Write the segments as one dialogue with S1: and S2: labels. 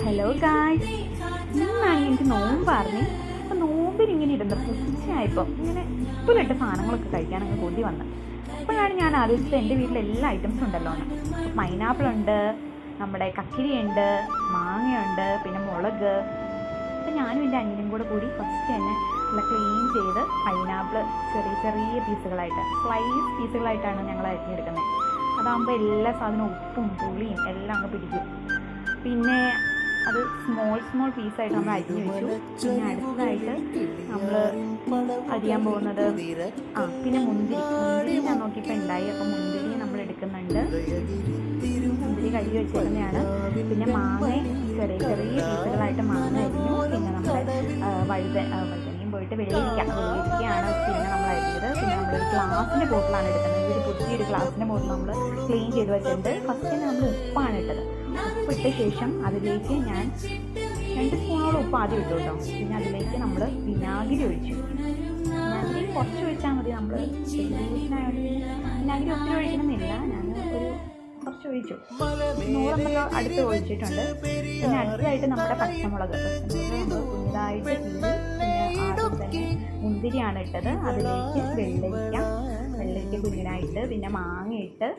S1: Hello guys, ഇന്നാണ് എനിക്ക് നോമ്പായിരുന്നു. അപ്പം നോമ്പിനിങ്ങനെ ഇരുന്നപ്പോൾ ഉച്ചയായപ്പോൾ ഇങ്ങനെ ഉപ്പിലിട്ട സാധനങ്ങളൊക്കെ കഴിക്കാനങ്ങ് കൊതി വന്ന്. അപ്പോഴാണ് ഞാൻ ആലോചിച്ചത് എൻ്റെ വീട്ടിൽ എല്ലാ ഐറ്റംസും ഉണ്ടല്ലോ എന്ന്. പൈനാപ്പിൾ ഉണ്ട്, നമ്മുടെ കക്കിരിയുണ്ട്, മാങ്ങയുണ്ട്, പിന്നെ മുളക്. അപ്പം ഞാനും എൻ്റെ അനിയനും കൂടി ഫസ്റ്റ് തന്നെ നല്ല ക്ലീൻ ചെയ്ത് പൈനാപ്പിൾ ചെറിയ ചെറിയ പീസുകളായിട്ട് സ്ലൈസ് പീസുകളായിട്ടാണ് ഞങ്ങൾ അരിഞ്ഞെടുക്കുന്നത്. അതാകുമ്പോൾ എല്ലാ സാധനവും ഉപ്പും പുളിയും എല്ലാം അങ്ങ് പിടിക്കും. പിന്നെ അത് സ്മോൾ പീസായിട്ട് നമ്മൾ അരിഞ്ഞു വെച്ചു. പിന്നെ അടുത്തതായിട്ട് നമ്മൾ അരിയാൻ പോകുന്നത് പിന്നെ മുന്തിരി ഞാൻ നോക്കിയപ്പോൾ ഉണ്ടായി. അപ്പം മുന്തിരി നമ്മൾ എടുക്കുന്നുണ്ട്. മുന്തിരി കഴുകി വെച്ചിരുന്നതാണ്. പിന്നെ മാങ്ങ ചെറിയ പീസുകളായിട്ട് മാങ്ങ അരിഞ്ഞു. പിന്നെ നമ്മുടെ വഴുതനയും പോയിട്ട് വെള്ളിരിക്കയാണ് പിന്നെ നമ്മൾ അരിഞ്ഞത്. പിന്നെ നമ്മളൊരു ഗ്ലാസിൻ്റെ ബോട്ടിലാണ് എടുക്കുന്നത്. ഒരു പുതിയൊരു ഗ്ലാസിൻ്റെ ബോട്ടിൽ നമ്മൾ ക്ലീൻ ചെയ്ത് വെച്ചിട്ടുണ്ട്. ഫസ്റ്റ് നമ്മൾ ഉപ്പാണ് ഇട്ടത്. ഉപ്പിട്ട ശേഷം അതിലേക്ക് ഞാൻ 2 സ്പൂണോളം ഉപ്പ് ആദ്യം ഇട്ടു കേട്ടോ. പിന്നെ അതിലേക്ക് നമ്മൾ വിനാഗിരി ഒഴിച്ചു. വിനാഗിരി കുറച്ച് ഒഴിച്ചാൽ മതി. നമ്മൾ വിനാഗിരി ഒത്തിരി ഒഴിക്കണമെന്നില്ല. ഞാൻ ഒരു കുറച്ച് ഒഴിച്ചു. 100 ml അടുത്ത് ഒഴിച്ചിട്ടുണ്ട്. പിന്നെ അടുത്തതായിട്ട് നമ്മുടെ പച്ചമുളക് നമ്മൾ കുഞ്ഞതായിട്ട് പിന്നെ ആദ്യം തന്നെ മുന്തിരിയാണ് ഇട്ടത്. അതിലേക്ക് വെള്ളരിക്ക കുഞ്ഞിനായിട്ട്, പിന്നെ മാങ്ങയിട്ട്,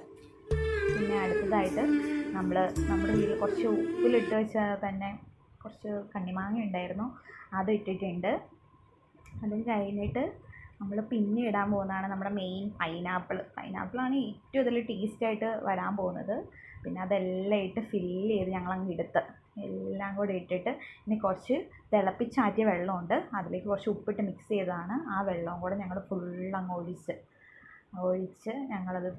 S1: പിന്നെ അടുത്തതായിട്ട് നമ്മുടെ വീട്ടിൽ കുറച്ച് ഉപ്പിലിട്ട് വെച്ചാൽ തന്നെ കുറച്ച് കണ്ണിമാങ്ങ ഉണ്ടായിരുന്നു, അത് ഇട്ടിട്ടുണ്ട്. അതും കഴിഞ്ഞിട്ട് നമ്മൾ പിന്നെ ഇടാൻ പോകുന്നതാണ് നമ്മുടെ മെയിൻ പൈനാപ്പിളാണ് ഏറ്റവും ഇതിൽ ടേസ്റ്റായിട്ട് വരാൻ പോകുന്നത്. പിന്നെ അതെല്ലാം ഇട്ട് ഫില്ല് ചെയ്ത് ഞങ്ങളങ്ങ് എടുത്ത് എല്ലാം കൂടി ഇട്ടിട്ട് ഇനി കുറച്ച് തിളപ്പിച്ചാറ്റിയ വെള്ളമുണ്ട്, അതിലേക്ക് കുറച്ച് ഉപ്പിട്ട് മിക്സ് ചെയ്തതാണ്. ആ വെള്ളവും കൂടെ ഞങ്ങൾ ഫുള്ളങ്ങ് ഒഴിച്ച് ഞങ്ങളത്